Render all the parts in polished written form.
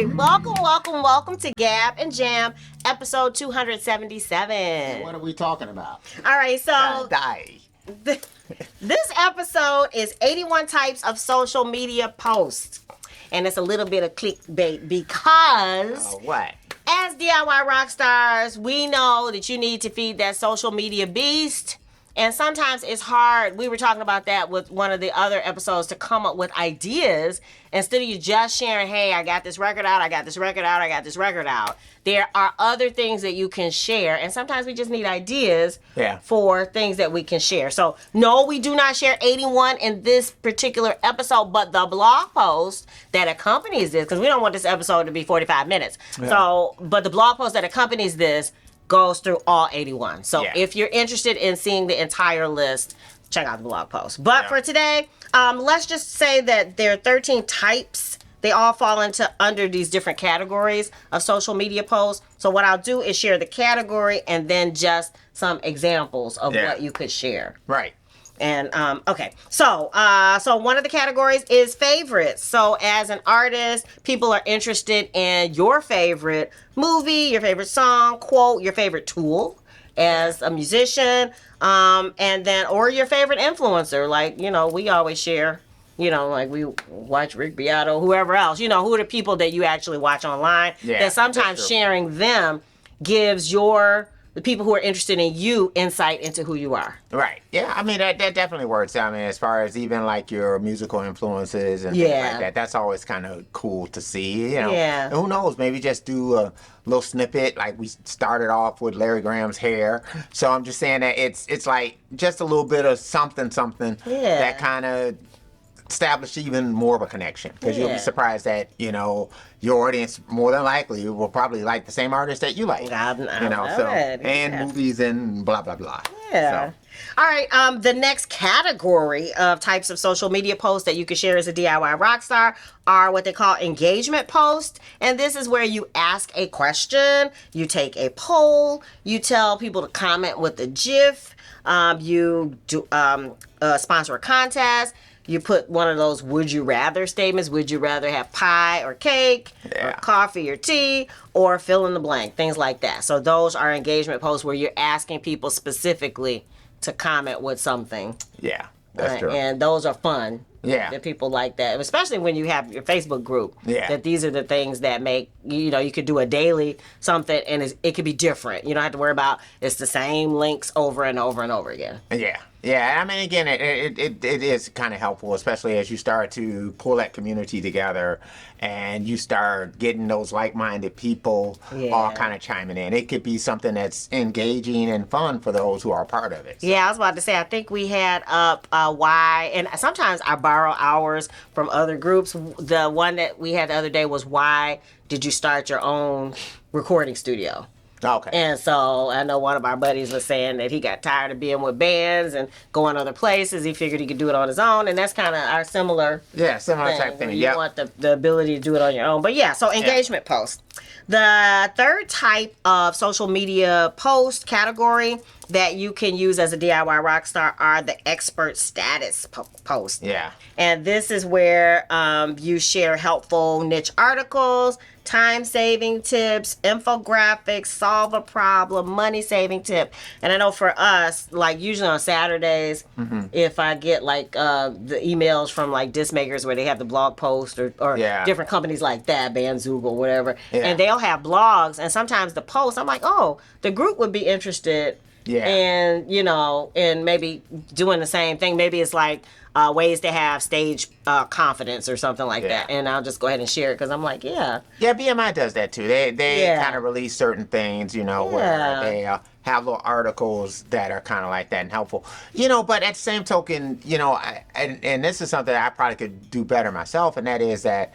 right, welcome to Gab and Jam, episode 277. And what are we talking about? All right, so Die. This episode is 81 types of social media posts, and it's a little bit of clickbait because What? as DIY rock stars, we know that you need to feed that social media beast. And sometimes it's hard. We were talking about that with one of the other episodes, to come up with ideas instead of you just sharing, hey, I got this record out, I got this record out, I got this record out. There are other things that you can share. And sometimes we just need ideas for things that we can share. So no, we do not share 81 in this particular episode, but the blog post that accompanies this, because we don't want this episode to be 45 minutes. Yeah. So, but the blog post that accompanies this goes through all 81. So if you're interested in seeing the entire list, check out the blog post. But for today, let's just say that there are 13 types. They all fall under these different categories of social media posts. So what I'll do is share the category and then just some examples of what you could share. Right. And okay, so one of the categories is favorites. So as an artist, people are interested in your favorite movie, your favorite song, quote, your favorite tool as a musician, and then or your favorite influencer. Like, you know, we always share, you know, like we watch Rick Beato, whoever else, you know, who are the people that you actually watch online. Yeah, that sometimes sharing them gives the people who are interested in you insight into who you are. Right. Yeah. I mean, that definitely works. I mean, as far as even like your musical influences and things like that, that's always kind of cool to see. You know? Yeah. And who knows? Maybe just do a little snippet. Like we started off with Larry Graham's hair. So I'm just saying that it's like just a little bit of something that kind of establish even more of a connection, because you'll be surprised that, you know, your audience more than likely will probably like the same artist that you like. You know, so and movies and blah blah blah. Yeah. So. All right. The next category of types of social media posts that you can share as a DIY rock star are what they call engagement posts, and this is where you ask a question, you take a poll, you tell people to comment with a GIF, you do sponsor a contest. You put one of those would you rather statements. Would you rather have pie or cake or coffee or tea, or fill in the blank, things like that. So those are engagement posts where you're asking people specifically to comment with something. Yeah, that's true. And those are fun. Yeah. That people like that, especially when you have your Facebook group. Yeah. That these are the things that make, you know, you could do a daily something and it could be different. You don't have to worry about it's the same links over and over and over again. Yeah. Yeah, I mean, again, it is kind of helpful, especially as you start to pull that community together and you start getting those like-minded people all kind of chiming in. It could be something that's engaging and fun for those who are a part of it. So. Yeah, I was about to say, I think we had up why, and sometimes I borrow ours from other groups. The one that we had the other day was, why did you start your own recording studio? Okay. And so I know one of our buddies was saying that he got tired of being with bands and going other places. He figured he could do it on his own, and that's kind of our similar type thing. You want the ability to do it on your own. But yeah, so engagement posts. The third type of social media post category that you can use as a DIY rock star are the expert status posts. Yeah. And this is where you share helpful niche articles, time-saving tips, infographics, solve a problem, money-saving tip. And I know for us, like usually on Saturdays, if I get like the emails from like disc makers where they have the blog post or different companies like that, Bandzoogle or whatever, and they'll have blogs, and sometimes the post, I'm like, oh, the group would be interested in, you know, in maybe doing the same thing. Maybe it's like ways to have stage confidence or something like that, and I'll just go ahead and share it because I'm like, BMI does that too. They kind of release certain things, you know, where they have little articles that are kind of like that and helpful, you know. But at the same token, you know, and this is something I probably could do better myself, and that is that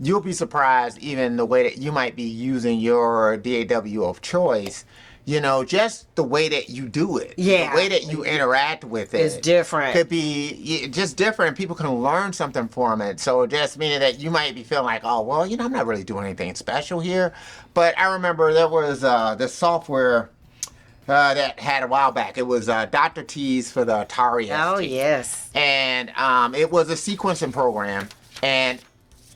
you'll be surprised even the way that you might be using your DAW of choice. You know, just the way that you do it, the way that you interact with it is different. Could be just different. People can learn something from it. So just meaning that you might be feeling like, oh, well, you know, I'm not really doing anything special here. But I remember there was this software that had a while back. It was Dr. T's for the Atari ST. Oh, yes. And it was a sequencing program. And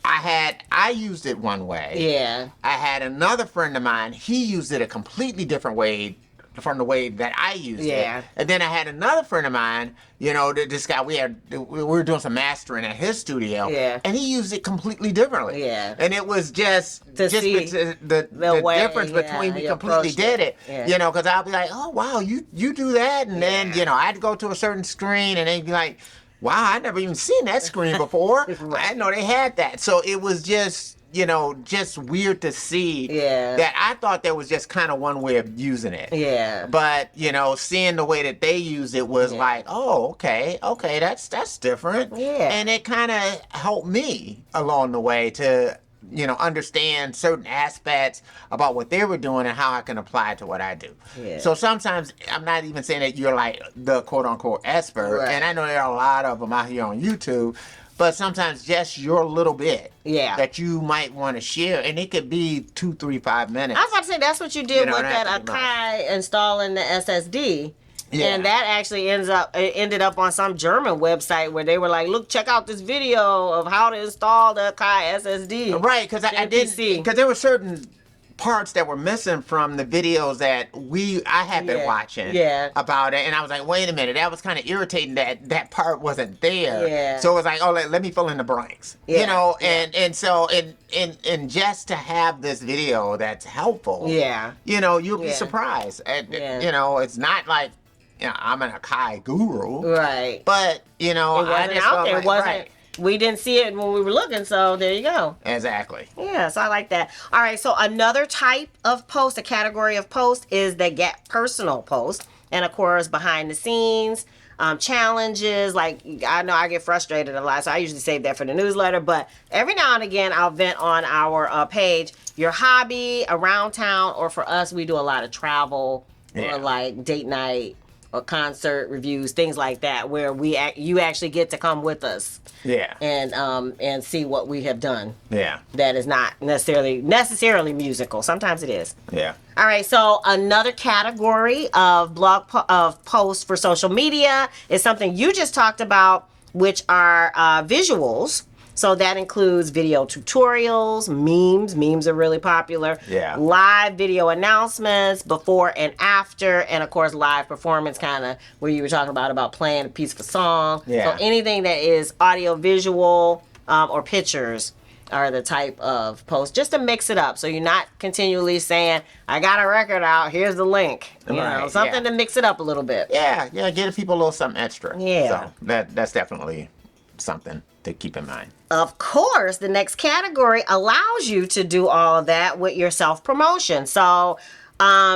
I used it one way. Yeah. I had another friend of mine, he used it a completely different way from the way that I used it. And then I had another friend of mine, this guy, we were doing some mastering at his studio. Yeah. And he used it completely differently. Yeah. And it was just see the way, difference between we completely did it. Yeah. Because I'll be like, oh, wow, you do that. And then, I'd go to a certain screen and they'd be like, wow, I never even seen that screen before. I didn't know they had that. So it was just, just weird to see that. I thought there was just kind of one way of using it. Yeah. But, seeing the way that they used it was like, oh, okay, that's different. Yeah. And it kind of helped me along the way to, understand certain aspects about what they were doing and how I can apply it to what I do. Yeah. So sometimes I'm not even saying that you're like the quote unquote expert. Right. And I know there are a lot of them out here on YouTube, but sometimes just your little bit that you might want to share. And it could be 2, 3, 5 minutes. I was about to say, that's what you did with that Akai installing the SSD. Yeah. And that actually ended up on some German website where they were like, look, check out this video of how to install the Akai SSD. Right, because I did see, because there were certain parts that were missing from the videos that I had been watching about it, and I was like, wait a minute, that was kind of irritating that part wasn't there. Yeah. So it was like, oh, let me fill in the blanks. And so and just to have this video that's helpful. Yeah. You'll be surprised. It's not like I'm an Akai guru. Right. But, it wasn't I just out there. like, It wasn't. We didn't see it when we were looking, so there you go. Exactly. Yeah, so I like that. All right, so another type of post, a category of post, is the Get Personal post. And, of course, behind the scenes, challenges. Like, I know I get frustrated a lot, so I usually save that for the newsletter. But every now and again, I'll vent on our page your hobby, around town, or for us, we do a lot of travel or, like, date night or concert reviews, things like that, where you actually get to come with us. Yeah. And see what we have done. Yeah. That is not necessarily musical. Sometimes it is. Yeah. All right. So another category of of posts for social media is something you just talked about, which are visuals. So that includes video tutorials, memes. Memes are really popular. Yeah. Live video announcements, before and after, and of course live performance, kind of where you were talking about playing a piece of a song. Yeah. So anything that is audio, visual, or pictures are the type of post, just to mix it up. So you're not continually saying, I got a record out, here's the link. Something to mix it up a little bit. Yeah, give people a little something extra. Yeah. So that's definitely something to keep in mind. Of course, the next category allows you to do all of that with your self-promotion. So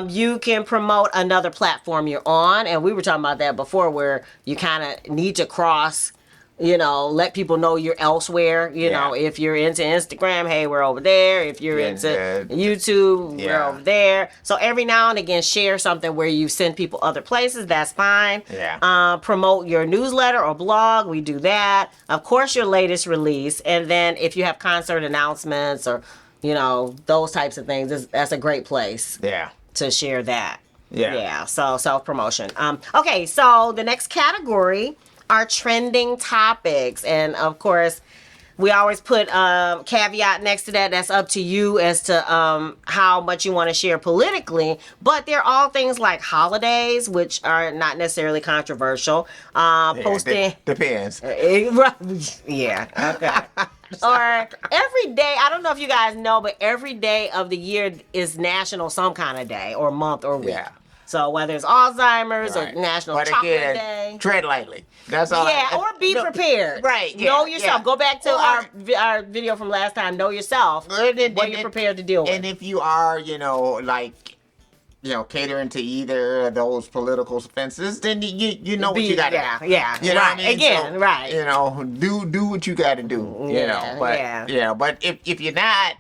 you can promote another platform you're on. And we were talking about that before, where you kind of need to cross, let people know you're elsewhere. If you're into Instagram, hey, we're over there. If you're into YouTube, we're over there. So every now and again, share something where you send people other places. That's fine. Yeah. Promote your newsletter or blog. We do that. Of course, your latest release. And then if you have concert announcements or, those types of things, that's a great place to share that. Yeah. So self-promotion. Okay. So the next category are trending topics. And of course, we always put caveat next to that. That's up to you as to how much you want to share politically. But they're all things like holidays, which are not necessarily controversial. Posting. Depends. Yeah. Okay. Or every day, I don't know if you guys know, but every day of the year is national some kind of day or month or week. Yeah. So whether it's Alzheimer's or National Chocolate Day. Tread lightly. That's all. Yeah, or be prepared. Right. Yeah, know yourself. Go back to our video from last time. Know yourself. What you're prepared to deal with. And if you are, catering to either of those political offenses, then you know what you got to do. Yeah. You know what I mean? Again, so, right. Do what you got to do. But if you're not,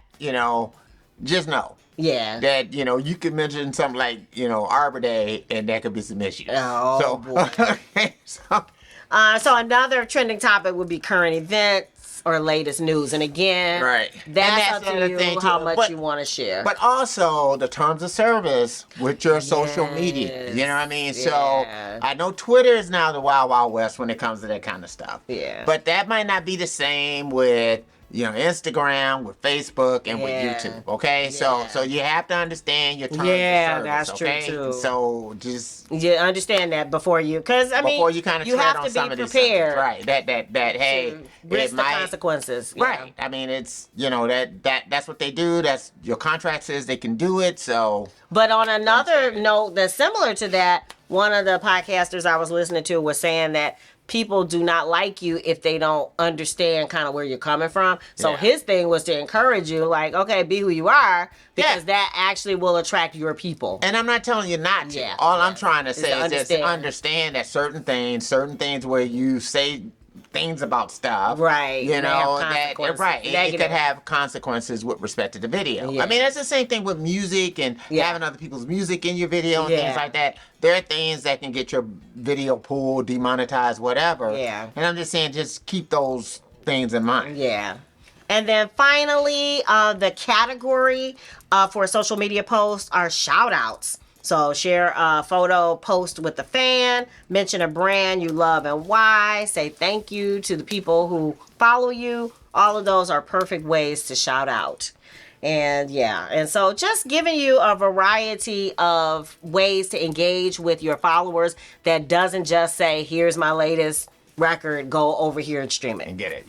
just know. Yeah. That, you could mention something like, Arbor Day, and that could be some issues. Oh, boy. So another trending topic would be current events or latest news. And again, that's up to you how much you want to share. But also the terms of service with your social media. You know what I mean? So I know Twitter is now the wild, wild west when it comes to that kind of stuff. Yeah. But that might not be the same with Instagram, with Facebook, and with YouTube. Okay, so you have to understand your terms of service. That's true too. So just understand that before you, because before you kind of tread on some of these subjects, right? That hey, risk the consequences, right? I mean, it's that's what they do. That's your contract says they can do it. So, but on another note that's similar to that, one of the podcasters I was listening to was saying that people do not like you if they don't understand kind of where you're coming from. So his thing was to encourage you, like, okay, be who you are, because that actually will attract your people. And I'm not telling you not to. All I'm trying to say is just understand that certain things where you say things about stuff, right? That it could have consequences with respect to the video. I mean, that's the same thing with music and having other people's music in your video and things like that. There are things that can get your video pulled, demonetized, whatever. And I'm just saying, just keep those things in mind. And then finally, the category for social media posts are shout outs. So share a photo, post with a fan, mention a brand you love and why, say thank you to the people who follow you. All of those are perfect ways to shout out. And and so just giving you a variety of ways to engage with your followers that doesn't just say, here's my latest record, go over here and stream it. And get it,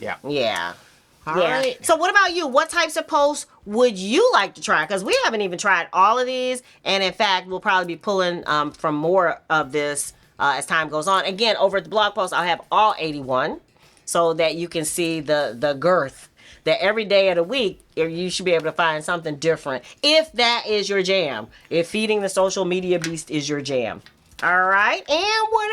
All right. So what about you? What types of posts would you like to try? Because we haven't even tried all of these. And in fact, we'll probably be pulling from more of this as time goes on. Again, over at the blog post, I'll have all 81 so that you can see the girth. That every day of the week, you should be able to find something different. If that is your jam. If feeding the social media beast is your jam. All right, and what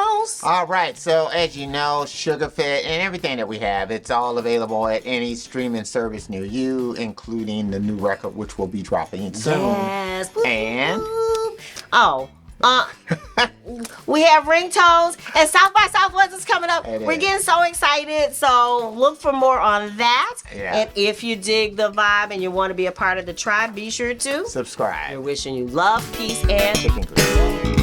else? All right, so as you know, Sugarfit and everything that we have, it's all available at any streaming service near you, including the new record, which will be dropping soon. Yes. Boop, and boop. We have ringtones, and South by Southwest is coming up. We're getting so excited, so look for more on that. And if you dig the vibe and you want to be a part of the tribe, be sure to subscribe. We're wishing you love, peace, and chicken grease.